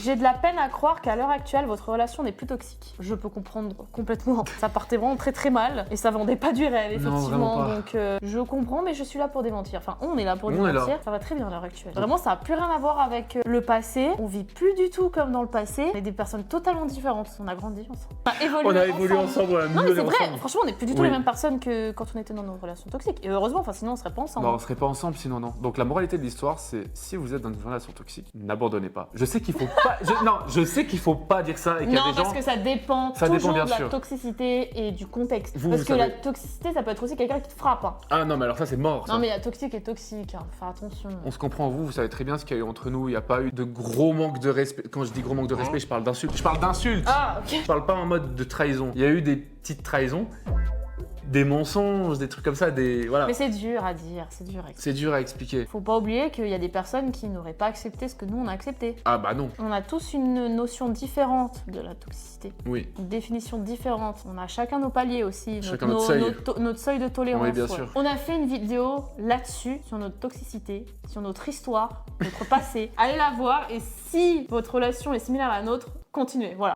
J'ai de la peine à croire qu'à l'heure actuelle, votre relation n'est plus toxique. Je peux comprendre complètement. Ça partait vraiment très très mal et ça vendait pas du rêve, effectivement. vraiment pas. Donc je comprends, mais je suis là pour démentir. Enfin, on est là pour démentir. Ça va très bien à l'heure actuelle. Vraiment, ça n'a plus rien à voir avec le passé. On vit plus du tout comme dans le passé. On est des personnes totalement différentes. On a grandi ensemble. On a évolué ensemble, ouais. Non, mais c'est vrai. Franchement, on n'est plus du tout Oui. les mêmes personnes que quand on était dans nos relations toxiques. Et heureusement, enfin, sinon on serait pas ensemble. Bah, on serait pas ensemble sinon, non. Donc la moralité de l'histoire, c'est si vous êtes dans une relation toxique, n'abandonnez pas. Je sais qu'il faut pas. Je sais qu'il faut pas dire ça et qu'il y a Non, des gens. parce que ça dépend Ça dépend, toujours bien de la sûr. toxicité et du contexte. Vous parce que savez. la toxicité, ça peut être aussi quelqu'un qui te frappe. Hein. Ah non, mais alors ça c'est mort. Ça. Non, mais il y a toxique et toxique. Hein. Faut faire attention. On se comprend, vous savez très bien ce qu'il y a eu entre nous. Il n'y a pas eu de gros manque de respect. Quand je dis gros manque de respect, je parle d'insultes. Je parle d'insultes. Ah, ok. Je parle pas en mode de trahison. Il y a eu des petites trahisons, des mensonges, des trucs comme ça, des voilà. Mais c'est dur à dire, c'est dur à expliquer. C'est dur à expliquer. Faut pas oublier qu'il y a des personnes qui n'auraient pas accepté ce que nous on a accepté. Ah bah non. On a tous une notion différente de la toxicité. Oui. Une définition différente. On a chacun nos paliers aussi. Chacun notre seuil. Notre seuil de tolérance. Oui, bien sûr. On a fait une vidéo là-dessus, sur notre toxicité, sur notre histoire, notre passé. Allez la voir et si votre relation est similaire à la nôtre, continuez. Voilà.